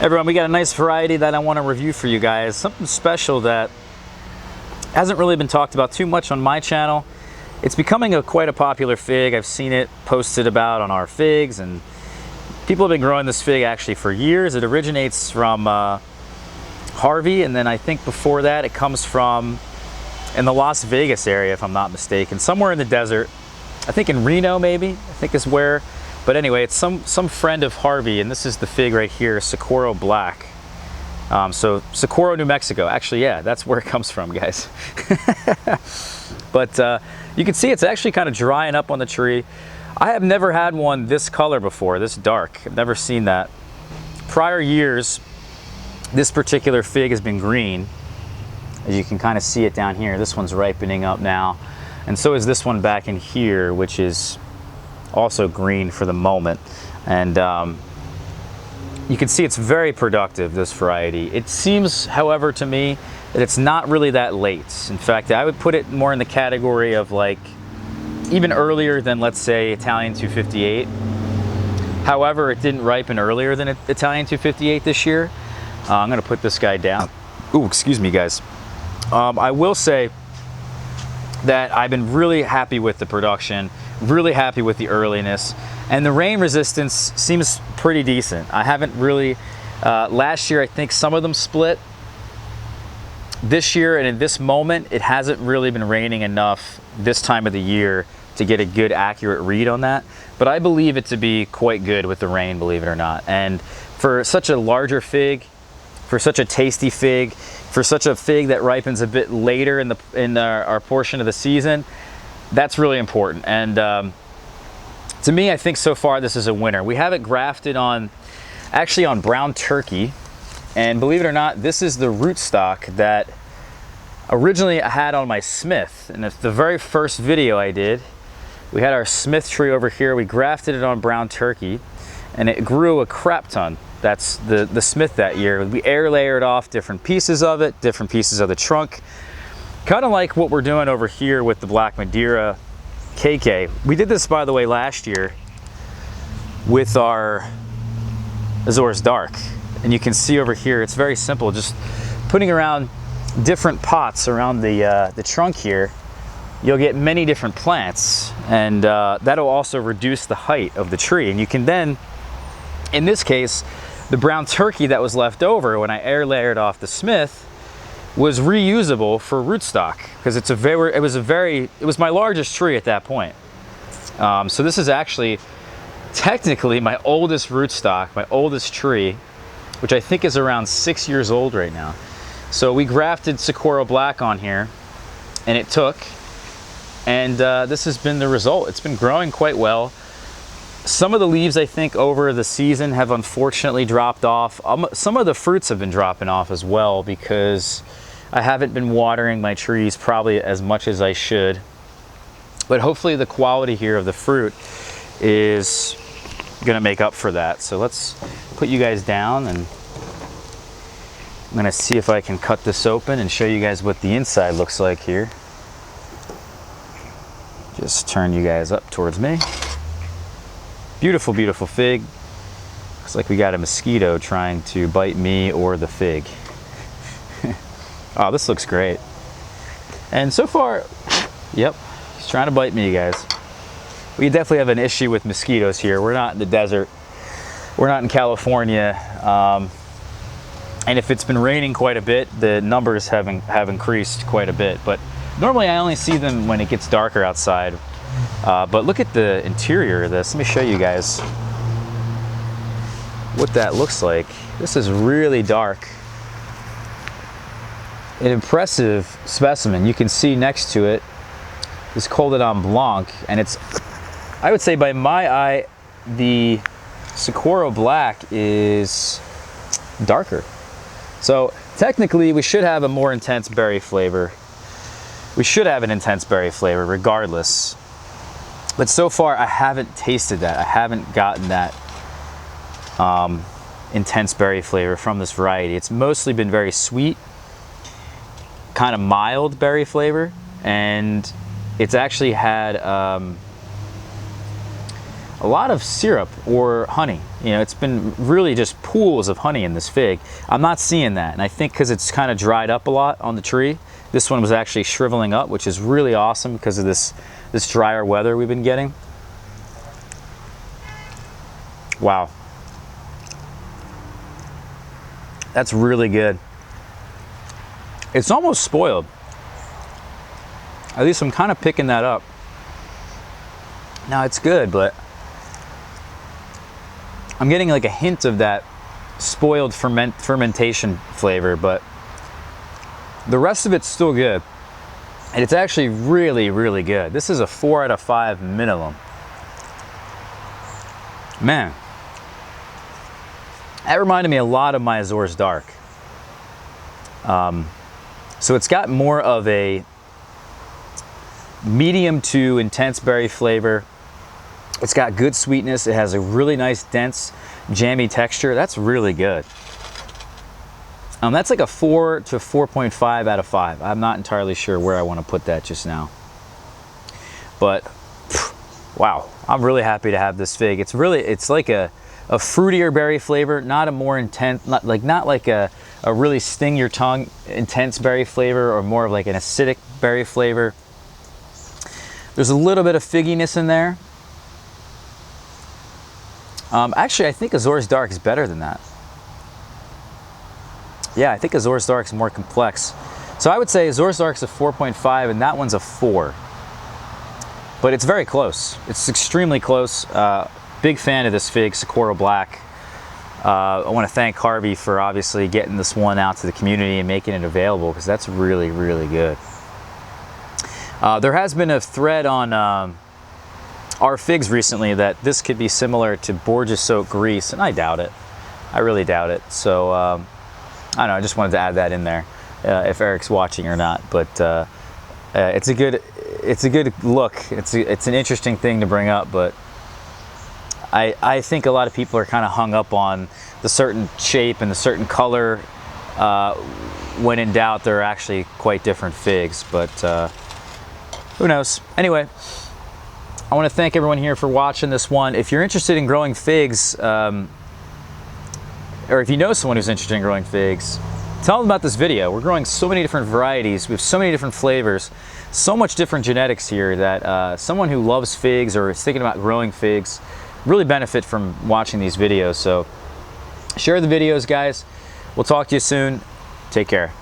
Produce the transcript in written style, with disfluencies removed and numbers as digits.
Everyone, we got a nice variety that I want to review for you guys. Something special that hasn't really been talked about too much on my channel. It's becoming quite a popular fig. I've seen it posted about on our figs, and people have been growing this fig actually for years. It originates from Harvey, and then I think before that it comes from in the Las Vegas area, if I'm not mistaken, somewhere in the desert. I think in Reno, maybe, I think is where. But anyway, it's some friend of Harvey, and this is the fig right here, Socorro Black. So Socorro, New Mexico. Actually, yeah, that's where it comes from, guys. But you can see it's actually kind of drying up on the tree. I have never had one this color before, this dark. I've never seen that. Prior years, this particular fig has been green. As you can kind of see it down here, this one's ripening up now. And so is this one back in here, which is also green for the moment. And you can see it's very productive, this variety. It seems, however, to me, that it's not really that late. In fact, I would put it more in the category of like, even earlier than, let's say, Italian 258. However, it didn't ripen earlier than Italian 258 this year. I'm gonna put this guy down. Ooh, excuse me, guys. I will say that I've been really happy with the production, really happy with the earliness, and the rain resistance seems pretty decent. I haven't really, last year I think some of them split. This year and in this moment, it hasn't really been raining enough this time of the year to get a good accurate read on that. But I believe it to be quite good with the rain, believe it or not. And for such a larger fig, for such a tasty fig, for such a fig that ripens a bit later in our portion of the season, that's really important. And to me, I think so far this is a winner. We have it grafted on, actually on brown turkey. And believe it or not, this is the rootstock that originally I had on my Smith. And it's the very first video I did. We had our Smith tree over here. We grafted it on brown turkey, and it grew a crap ton. That's the Smith that year. We air layered off different pieces of it, different pieces of the trunk. Kind of like what we're doing over here with the Black Madeira KK. We did this, by the way, last year with our Azores Dark. And you can see over here, it's very simple. Just putting around different pots around the trunk here, you'll get many different plants, and that'll also reduce the height of the tree. And you can then, in this case, the brown turkey that was left over when I air layered off the Smith was reusable for rootstock, because it was my largest tree at that point. So this is actually technically my oldest rootstock, my oldest tree, which I think is around 6 years old right now. So we grafted Socorro Black on here, and it took, and this has been the result. It's been growing quite well. Some of the leaves, I think, over the season have unfortunately dropped off. Some of the fruits have been dropping off as well, because I haven't been watering my trees probably as much as I should. But hopefully the quality here of the fruit is gonna make up for that. So let's put you guys down, and I'm gonna see if I can cut this open and show you guys what the inside looks like here. Just turn you guys up towards me. Beautiful, beautiful fig. Looks like we got a mosquito trying to bite me or the fig. Oh, this looks great. And so far, yep, he's trying to bite me, guys. We definitely have an issue with mosquitoes here. We're not in the desert. We're not in California. And if it's been raining quite a bit, the numbers have increased quite a bit. But normally I only see them when it gets darker outside. But look at the interior of this. Let me show you guys what that looks like. This is really dark. An impressive specimen. You can see next to it is Coledon Blanc, and it's, I would say by my eye, the Socorro Black is darker. So technically we should have a more intense berry flavor. We should have an intense berry flavor regardless. But so far I haven't tasted that. I haven't gotten that intense berry flavor from this variety. It's mostly been very sweet, kind of mild berry flavor, and it's actually had a a lot of syrup or honey. You know, it's been really just pools of honey in this fig. I'm not seeing that, and I think because it's kind of dried up a lot on the tree, this one was actually shriveling up, which is really awesome because of this drier weather we've been getting. Wow. That's really good. It's almost spoiled. At least I'm kind of picking that up. Now it's good, but I'm getting like a hint of that spoiled fermentation flavor, but the rest of it's still good. And it's actually really, really good. This is a 4 out of 5 minimum. Man, that reminded me a lot of my Azores Dark. So it's got more of a medium to intense berry flavor. It's got good sweetness. It has a really nice, dense, jammy texture. That's really good. That's like a 4 to 4.5 out of 5. I'm not entirely sure where I want to put that just now. But, wow, I'm really happy to have this fig. It's like a fruitier berry flavor, not a more intense, not like a really sting your tongue intense berry flavor, or more of like an acidic berry flavor. There's a little bit of figginess in there. Actually, I think Azores Dark is better than that. Yeah, I think Azores Dark is more complex. So I would say Azores Dark is a 4.5 and that one's a 4. But it's very close. It's extremely close. Big fan of this fig, Socorro Black. I want to thank Harvey for obviously getting this one out to the community and making it available, because that's really, really good. There has been a thread on our figs recently that this could be similar to Borgia Soaked Grease, and I doubt it. I really doubt it. So I don't know, I just wanted to add that in there, if Eric's watching or not. But it's a good look. It's an interesting thing to bring up, but I think a lot of people are kind of hung up on the certain shape and the certain color. When in doubt, they're actually quite different figs, but who knows? Anyway, I want to thank everyone here for watching this one. If you're interested in growing figs, or if you know someone who's interested in growing figs, tell them about this video. We're growing so many different varieties. We have so many different flavors, so much different genetics here that someone who loves figs or is thinking about growing figs really benefit from watching these videos. So share the videos, guys. We'll talk to you soon. Take care.